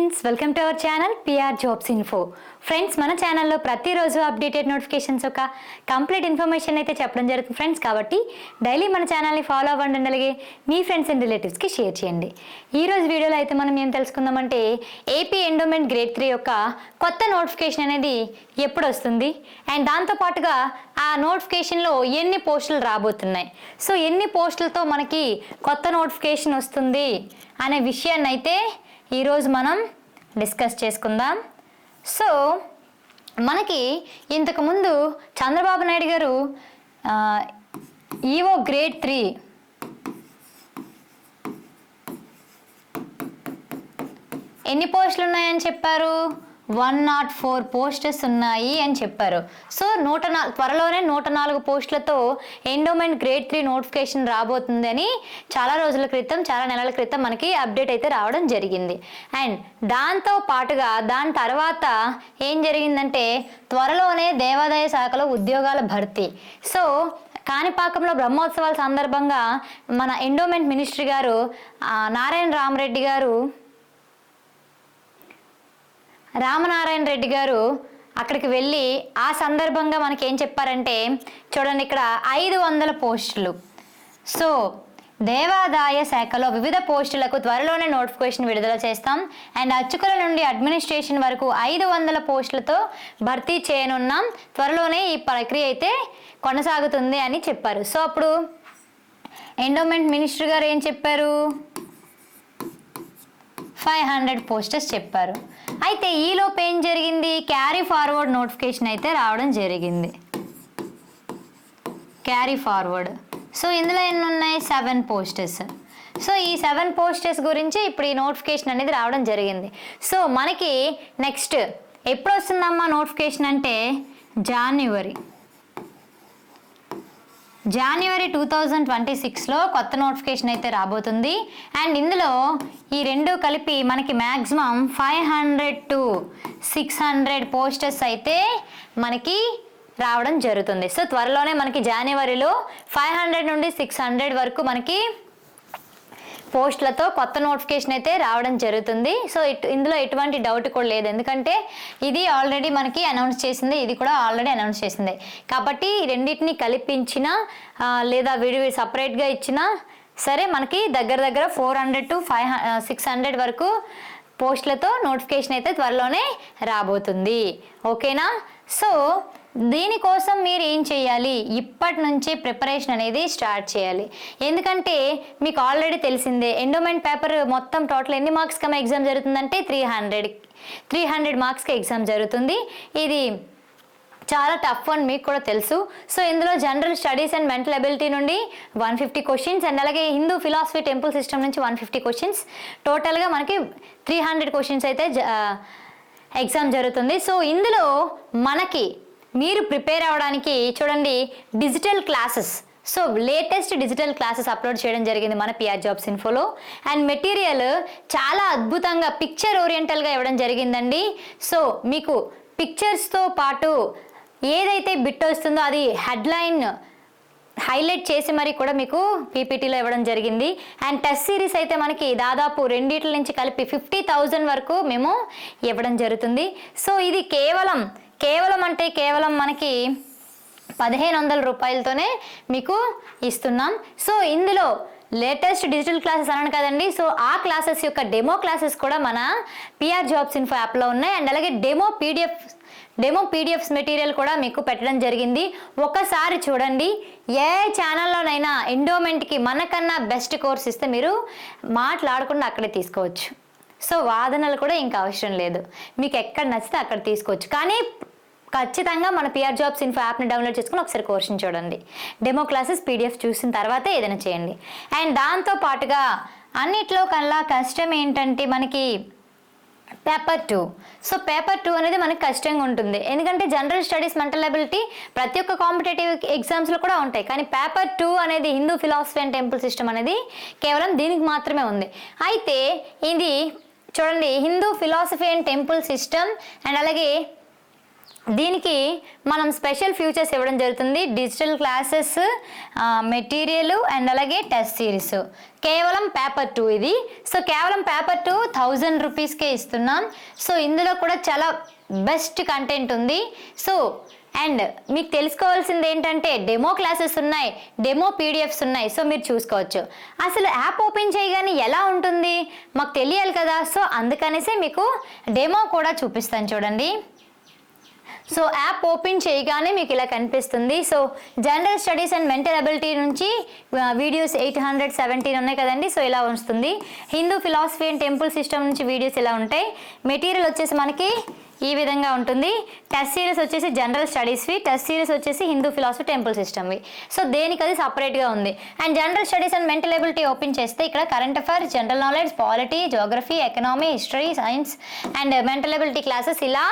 Friends, welcome to our channel PR jobs info. Friends, మన ఛానల్లో ప్రతిరోజు అప్డేటెడ్ నోటిఫికేషన్స్ ఒక కంప్లీట్ ఇన్ఫర్మేషన్ అయితే చెప్పడం జరుగుతుంది ఫ్రెండ్స్. కాబట్టి డైలీ మన ఛానల్ని ఫాలో అవ్వండి, అలాగే మీ ఫ్రెండ్స్ అండ్ రిలేటివ్స్కి షేర్ చేయండి. ఈరోజు వీడియోలో అయితే మనం ఏం తెలుసుకుందామంటే ఏపీ ఎండోమెంట్ గ్రేడ్ 3 యొక్క కొత్త నోటిఫికేషన్ అనేది ఎప్పుడు వస్తుంది, అండ్ దాంతోపాటుగా ఆ నోటిఫికేషన్లో ఎన్ని పోస్టులు రాబోతున్నాయి, సో ఎన్ని పోస్టులతో మనకి కొత్త నోటిఫికేషన్ వస్తుంది అనే విషయాన్ని అయితే ఈరోజు మనం డిస్కస్ చేసుకుందాం. సో మనకి ఇంతకుముందు చంద్రబాబు నాయుడు గారు ఈఓ గ్రేడ్ 3 ఎన్ని పోస్టులు ఉన్నాయని చెప్పారు? 104 పోస్టెస్ ఉన్నాయి అని చెప్పారు. సో త్వరలోనే 104 పోస్టులతో ఎండోమెంట్ గ్రేడ్ 3 నోటిఫికేషన్ రాబోతుంది అని చాలా రోజుల క్రితం, చాలా నెలల క్రితం మనకి అప్డేట్ అయితే రావడం జరిగింది. అండ్ దాంతో పాటుగా దాని తర్వాత ఏం జరిగిందంటే త్వరలోనే దేవాదాయ శాఖలో ఉద్యోగాల భర్తీ. సో కాణిపాకంలో బ్రహ్మోత్సవాల సందర్భంగా మన ఎండోమెంట్ మినిస్ట్రీ గారు రామనారాయణ రెడ్డి గారు అక్కడికి వెళ్ళి ఆ సందర్భంగా మనకి ఏం చెప్పారంటే, చూడండి ఇక్కడ 500 పోస్టులు. సో దేవాదాయ శాఖలో వివిధ పోస్టులకు త్వరలోనే నోటిఫికేషన్ విడుదల చేస్తాం, అండ్ అర్చకుల నుండి అడ్మినిస్ట్రేషన్ వరకు 500 పోస్టులతో భర్తీ చేయనున్నాం, త్వరలోనే ఈ ప్రక్రియ అయితే కొనసాగుతుంది అని చెప్పారు. సో అప్పుడు ఎండోమెంట్ మినిస్టర్ గారు ఏం చెప్పారు? 500 పోస్టర్స్ చెప్పారు. అయితే ఈలోపు ఏం జరిగింది? క్యారీ ఫార్వర్డ్ నోటిఫికేషన్ అయితే రావడం జరిగింది. Carry forward. సో ఇందులో ఎన్ని ఉన్నాయి? 7 పోస్టర్స్. సో ఈ 7 పోస్టర్స్ గురించి ఇప్పుడు ఈ నోటిఫికేషన్ అనేది రావడం జరిగింది. సో మనకి నెక్స్ట్ ఎప్పుడు వస్తుందమ్మా నోటిఫికేషన్ అంటే జనవరి 2026లో కొత్త నోటిఫికేషన్ అయితే రాబోతుంది. అండ్ ఇందులో ఈ రెండు కలిపి మనకి మ్యాక్సిమం 500 to 600 పోస్టర్స్ అయితే మనకి రావడం జరుగుతుంది. సో త్వరలోనే మనకి జనవరిలో 500 నుండి 600 వరకు మనకి పోస్టులతో కొత్త నోటిఫికేషన్ అయితే రావడం జరుగుతుంది. సో ఇందులో ఎటువంటి డౌట్ కూడా లేదు, ఎందుకంటే ఇది ఆల్రెడీ మనకి అనౌన్స్ చేసింది, ఇది కూడా ఆల్రెడీ అనౌన్స్ చేసింది. కాబట్టి రెండింటిని కల్పించినా లేదా విడివి సపరేట్గా ఇచ్చినా సరే మనకి దగ్గర 400 to 600 వరకు పోస్టులతో నోటిఫికేషన్ అయితే త్వరలోనే రాబోతుంది. ఓకేనా? సో దీనికోసం మీరు ఏం చేయాలి? ఇప్పటి నుంచే ప్రిపరేషన్ అనేది స్టార్ట్ చేయాలి. ఎందుకంటే మీకు ఆల్రెడీ తెలిసిందే, ఎండోమెంట్ పేపర్ మొత్తం టోటల్ ఎన్ని మార్క్స్ కన్నా ఎగ్జామ్ జరుగుతుందంటే 300 మార్క్స్కి ఎగ్జామ్ జరుగుతుంది. ఇది చాలా టఫ్ అని మీకు కూడా తెలుసు. సో ఇందులో general studies and mental ability నుండి 150 క్వశ్చన్స్, అండ్ అలాగే హిందూ ఫిలాసఫీ టెంపుల్ సిస్టమ్ నుంచి 150 క్వశ్చన్స్, టోటల్గా మనకి 300 క్వశ్చన్స్ అయితే ఎగ్జామ్ జరుగుతుంది. సో ఇందులో మనకి మీరు ప్రిపేర్ అవ్వడానికి చూడండి digital classes, so latest digital classes upload చేయడం జరిగింది మన పిఆర్ జాబ్స్ ఇన్ఫోలో. అండ్ మెటీరియల్ చాలా అద్భుతంగా పిక్చర్ ఓరియంటల్గా ఇవ్వడం జరిగిందండి. సో మీకు పిక్చర్స్తో పాటు ఏదైతే బిట్ వస్తుందో అది హెడ్లైన్ హైలైట్ చేసి మరి కూడా మీకు పీపీటీలో ఇవ్వడం జరిగింది. అండ్ టెస్ట్ సిరీస్ అయితే మనకి దాదాపు రెండిట్ల నుంచి కలిపి 50,000 వరకు మేము ఇవ్వడం జరుగుతుంది. సో ఇది కేవలం అంటే కేవలం మనకి 1,500 రూపాయలతోనే మీకు ఇస్తున్నాం. సో ఇందులో లేటెస్ట్ డిజిటల్ క్లాసెస్ అన్నాను కదండి, సో ఆ క్లాసెస్ యొక్క డెమో క్లాసెస్ కూడా మన పిఆర్ జాబ్స్ ఇన్ఫో యాప్లో ఉన్నాయి. అండ్ అలాగే డెమో పీడిఎఫ్స్ మెటీరియల్ కూడా మీకు పెట్టడం జరిగింది. ఒకసారి చూడండి. ఏ ఛానల్లోనైనా ఎండోమెంట్కి మనకన్నా బెస్ట్ కోర్స్ ఇస్తే మీరు మాట్లాడకుండా అక్కడే తీసుకోవచ్చు. సో వాదనలు కూడా ఇంకా అవసరం లేదు, మీకు ఎక్కడ నచ్చితే అక్కడ తీసుకోవచ్చు. కానీ ఖచ్చితంగా మన పిఆర్ జాబ్స్ ఇన్ఫో యాప్ని డౌన్లోడ్ చేసుకుని ఒకసారి కోర్సుని చూడండి, డెమో క్లాసెస్ పీడిఎఫ్ చూసిన తర్వాతే ఏదైనా చేయండి. అండ్ దాంతో పాటుగా అన్నిట్లో కల్లా కష్టం ఏంటంటే మనకి పేపర్ 2. సో పేపర్ 2 అనేది మనకి కష్టంగా ఉంటుంది, ఎందుకంటే జనరల్ స్టడీస్ మెంటల్ అబిలిటీ ప్రతి ఒక్క కాంపిటేటివ్ ఎగ్జామ్స్లో కూడా ఉంటాయి, కానీ పేపర్ 2 అనేది Hindu philosophy and temple system అనేది కేవలం దీనికి మాత్రమే ఉంది. అయితే ఇది చూడండి Hindu philosophy and temple system and అలాగే దీనికి మనం స్పెషల్ ఫ్యూచర్స్ ఇవ్వడం జరుగుతుంది. డిజిటల్ క్లాసెస్, మెటీరియల్ అండ్ అలాగే టెస్ట్ సిరీస్. కేవలం పేపర్ 2 ఇది. సో కేవలం పేపర్ 2 1000 రూపీస్కే ఇస్తున్నాం. సో ఇందులో కూడా చాలా బెస్ట్ కంటెంట్ ఉంది. సో అండ్ మీకు తెలుసుకోవాల్సింది ఏంటంటే డెమో క్లాసెస్ ఉన్నాయి, డెమో పీడిఎఫ్స్ ఉన్నాయి. సో మీరు చూసుకోవచ్చు. అసలు యాప్ ఓపెన్ చేయగానే ఎలా ఉంటుంది మాకు తెలియాలి కదా. సో అందుకనేసే మీకు డెమో కూడా చూపిస్తాను చూడండి. సో యాప్ ఓపెన్ చేయగానే మీకు ఇలా కనిపిస్తుంది. So general studies and mental ability నుంచి వీడియోస్ 817 ఉన్నాయి కదండి. సో ఇలా వస్తుంది. Hindu philosophy and temple system నుంచి వీడియోస్ ఇలా ఉంటాయి. మెటీరియల్ వచ్చేసి మనకి ఈ విధంగా ఉంటుంది. టెస్ట్ సిరీస్ వచ్చేసి జనరల్ స్టడీస్వి, టెస్ట్ సిరీస్ వచ్చేసి హిందూ ఫిలాసఫీ టెంపుల్ సిస్టమ్వి. సో దేనికి అది సపరేట్గా ఉంది. And general studies and mental ability open చేస్తే ఇక్కడ current affairs, general knowledge, polity, geography, economy, history, science and mental ability classes ఇలా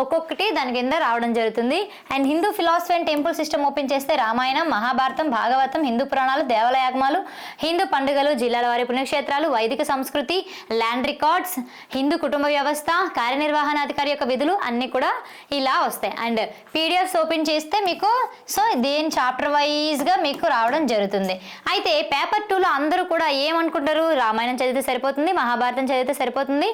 ఒక్కొక్కటి దాని కింద రావడం జరుగుతుంది. And Hindu philosophy and temple system open చేస్తే రామాయణం, మహాభారతం, భాగవతం, హిందూ పురాణాలు, దేవాలయాగమాలు, హిందూ పండుగలు, జిల్లాల వారి పుణ్యక్షేత్రాలు, వైదిక సంస్కృతి, ల్యాండ్ రికార్డ్స్, హిందూ కుటుంబ వ్యవస్థ, కార్యనిర్వహణాధికారి యొక్క విధులు అన్నీ కూడా ఇలా వస్తాయి. అండ్ పీడిఎఫ్స్ ఓపెన్ చేస్తే మీకు సో దేని చాప్టర్ వైజ్గా మీకు రావడం జరుగుతుంది. అయితే పేపర్ 2లో అందరూ కూడా ఏమనుకుంటారు, రామాయణం చదివితే సరిపోతుంది, మహాభారతం చదివితే సరిపోతుంది,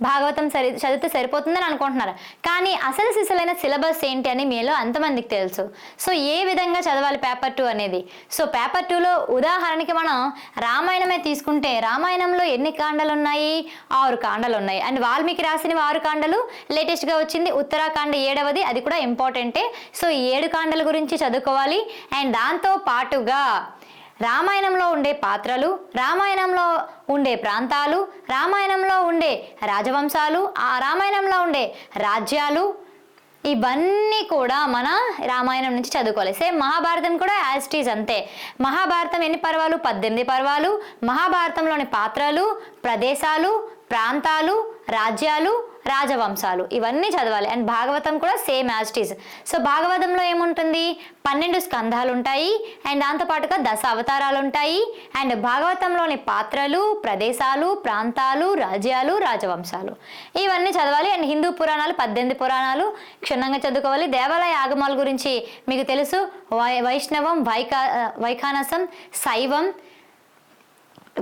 భాగవతం చదివితే సరిపోతుంది అని అనుకుంటున్నారు. కానీ అసలు సిసలైన సిలబస్ ఏంటి అని మీలో అంతమందికి తెలుసు. సో ఏ విధంగా చదవాలి పేపర్ 2 అనేది. సో పేపర్ 2లో ఉదాహరణకి మనం రామాయణమే తీసుకుంటే రామాయణంలో ఎన్ని కాండలు ఉన్నాయి, 6 కాండలు ఉన్నాయి. అండ్ వాల్మీకి రాసినవి 6 కాండలు, లేటెస్ట్గా వచ్చింది ఉత్తరాఖండ 7వది, అది కూడా ఇంపార్టెంటే. సో 7 కాండల గురించి చదువుకోవాలి. అండ్ దాంతో పాటుగా రామాయణంలో ఉండే పాత్రలు, రామాయణంలో ఉండే ప్రాంతాలు, రామాయణంలో ఉండే రాజవంశాలు, ఆ రామాయణంలో ఉండే రాజ్యాలు, ఇవన్నీ కూడా మన రామాయణం నుంచి చదువుకోవాలి. సేమ్ మహాభారతం కూడా యాజ్ ఇట్ ఈజ్ అంతే. మహాభారతం ఎన్ని పర్వాలు, 18 పర్వాలు. మహాభారతంలోని పాత్రలు, ప్రదేశాలు, ప్రాంతాలు, రాజ్యాలు, రాజవంశాలు ఇవన్నీ చదవాలి. అండ్ భాగవతం కూడా same as it is. So భాగవతంలో ఏముంటుంది, 12 స్కంధాలు ఉంటాయి. అండ్ దాంతోపాటుగా 10 అవతారాలు ఉంటాయి. అండ్ భాగవతంలోని పాత్రలు, ప్రదేశాలు, ప్రాంతాలు, రాజ్యాలు, రాజవంశాలు ఇవన్నీ చదవాలి. అండ్ హిందూ పురాణాలు 18 పురాణాలు క్షుణ్ణంగా చదువుకోవాలి. దేవాలయ ఆగమాల గురించి మీకు తెలుసు. వైష్ణవం, వైఖానసం, శైవం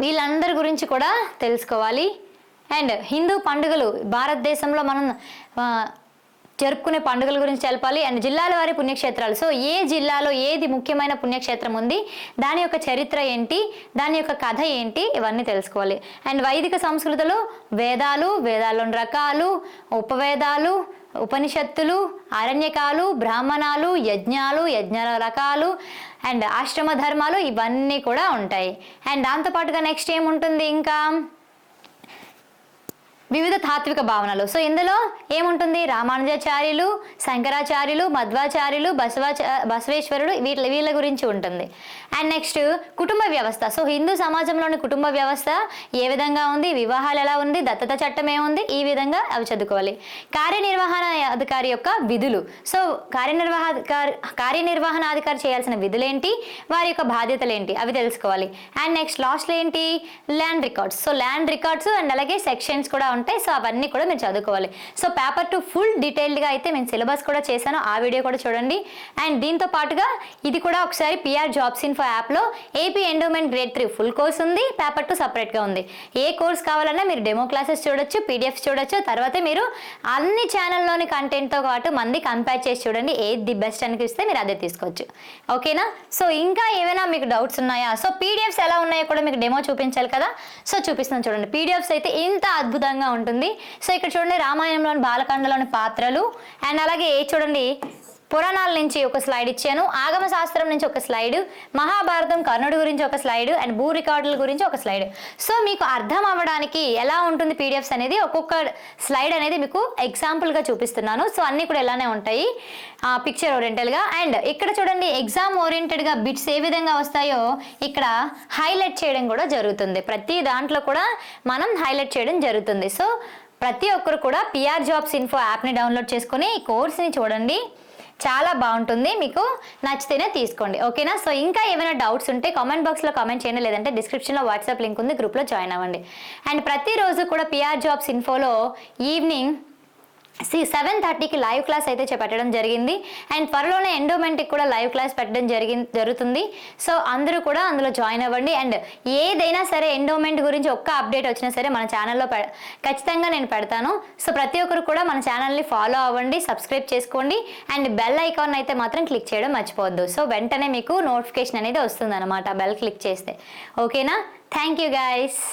వీళ్ళందరి గురించి కూడా తెలుసుకోవాలి. అండ్ హిందూ పండుగలు భారతదేశంలో మనం జరుపుకునే పండుగల గురించి తెలపాలి. అండ్ జిల్లాల వారి పుణ్యక్షేత్రాలు, సో ఏ జిల్లాలో ఏది ముఖ్యమైన పుణ్యక్షేత్రం ఉంది, దాని యొక్క చరిత్ర ఏంటి, దాని యొక్క కథ ఏంటి, ఇవన్నీ తెలుసుకోవాలి. అండ్ వైదిక సంస్కృతులు, వేదాలు, వేదాల్లోని రకాలు, ఉపవేదాలు, ఉపనిషత్తులు, అరణ్యకాలు, బ్రాహ్మణాలు, యజ్ఞాలు, యజ్ఞాల రకాలు అండ్ ఆశ్రమ ధర్మాలు ఇవన్నీ కూడా ఉంటాయి. అండ్ దాంతోపాటుగా నెక్స్ట్ ఏముంటుంది, ఇంకా వివిధ తాత్విక భావనలు. సో ఇందులో ఏముంటుంది, రామానుజాచార్యులు, శంకరాచార్యులు, మధ్వాచార్యులు, బసవేశ్వరుడు వీళ్ళ గురించి ఉంటుంది. అండ్ నెక్స్ట్ కుటుంబ వ్యవస్థ. సో హిందూ సమాజంలోని కుటుంబ వ్యవస్థ ఏ విధంగా ఉంది, వివాహాలు ఎలా ఉంది, దత్తత చట్టం ఏముంది, ఈ విధంగా అవి చదువుకోవాలి. కార్యనిర్వహణ అధికారి యొక్క విధులు. సో కార్యనిర్వహణాధికారి చేయాల్సిన విధులేంటి, వారి యొక్క బాధ్యతలు ఏంటి, అవి తెలుసుకోవాలి. అండ్ నెక్స్ట్ లాస్ట్లో ఏంటి, land records. So land records and అలాగే సెక్షన్స్ కూడా ఉంటాయి. సో అవన్నీ కూడా మీరు చదువుకోవాలి. సో పేపర్ 2 ఫుల్ డీటెయిల్డ్గా అయితే నేను సిలబస్ కూడా చేశాను, ఆ వీడియో కూడా చూడండి. అండ్ దీంతో పాటుగా ఇది కూడా ఒకసారి పిఆర్ జాబ్స్ ఇన్ఫో యాప్లో AP endowment grade 3 full course ఉంది, పేపర్ 2 సపరేట్గా ఉంది. ఏ కోర్స్ కావాలన్నా మీరు డెమో క్లాసెస్ చూడొచ్చు, పీడిఎఫ్స్ చూడొచ్చు. తర్వాత మీరు అన్ని ఛానల్లోని కంటెంట్తో పాటు మంది కంపేర్ చేసి చూడండి, ఏది ది బెస్ట్ అనిపిస్తే మీరు అదే తీసుకోవచ్చు. ఓకేనా. సో ఇంకా ఏమైనా మీకు డౌట్స్ ఉన్నాయా, సో పీడిఎఫ్స్ ఎలా ఉన్నాయో కూడా మీకు డెమో చూపించాలి కదా. సో చూపిస్తాను చూడండి. పీడిఎఫ్స్ అయితే ఇంత అద్భుతంగా ఉంటుంది. సో ఇక్కడ చూడండి రామాయణంలోని బాలకాండలోని పాత్రలు అండ్ అలాగే చూడండి పురాణాల నుంచి ఒక స్లైడ్ ఇచ్చాను, ఆగమ శాస్త్రం నుంచి ఒక స్లైడ్, మహాభారతం కర్ణుడి గురించి ఒక స్లైడ్ అండ్ భూ రికార్డుల గురించి ఒక స్లైడ్. సో మీకు అర్థం అవ్వడానికి ఎలా ఉంటుంది పీడిఎఫ్స్ అనేది, ఒక్కొక్క స్లైడ్ అనేది మీకు ఎగ్జాంపుల్గా చూపిస్తున్నాను. సో అన్నీ కూడా ఎలానే ఉంటాయి పిక్చర్ ఓరియంటెడ్గా. అండ్ ఇక్కడ చూడండి ఎగ్జామ్ ఓరియంటెడ్గా బిట్స్ ఏ విధంగా వస్తాయో ఇక్కడ హైలైట్ చేయడం కూడా జరుగుతుంది. ప్రతి దాంట్లో కూడా మనం హైలైట్ చేయడం జరుగుతుంది. సో ప్రతి ఒక్కరు కూడా పిఆర్ జాబ్స్ ఇన్ఫో యాప్ని డౌన్లోడ్ చేసుకొని ఈ కోర్స్ని చూడండి, చాలా బాగుంటుంది, మీకు నచ్చితేనే తీసుకోండి. ఓకేనా. సో ఇంకా ఏమైనా డౌట్స్ ఉంటే కామెంట్ బాక్స్లో కామెంట్ చేయండి, లేదంటే డిస్క్రిప్షన్లో వాట్సాప్ లింక్ ఉంది, గ్రూప్లో జాయిన్ అవ్వండి. అండ్ ప్రతిరోజు కూడా పిఆర్ జాబ్స్ ఇన్ఫోలో ఈవినింగ్ 7:30కి లైవ్ క్లాస్ అయితే పెట్టడం జరిగింది. అండ్ త్వరలోనే ఎండోమెంట్కి కూడా లైవ్ క్లాస్ పెట్టడం జరుగుతుంది. సో అందరూ కూడా అందులో జాయిన్ అవ్వండి. అండ్ ఏదైనా సరే ఎండోమెంట్ గురించి ఒక్క అప్డేట్ వచ్చినా సరే మన ఛానల్లో ఖచ్చితంగా నేను పెడతాను. సో ప్రతి ఒక్కరు కూడా మన ఛానల్ని ఫాలో అవ్వండి, సబ్స్క్రైబ్ చేసుకోండి అండ్ బెల్ ఐకాన్ అయితే మాత్రం క్లిక్ చేయడం మర్చిపోవద్దు. సో వెంటనే మీకు నోటిఫికేషన్ అనేది వస్తుంది అనమాట బెల్ క్లిక్ చేస్తే. ఓకేనా? Thank you guys.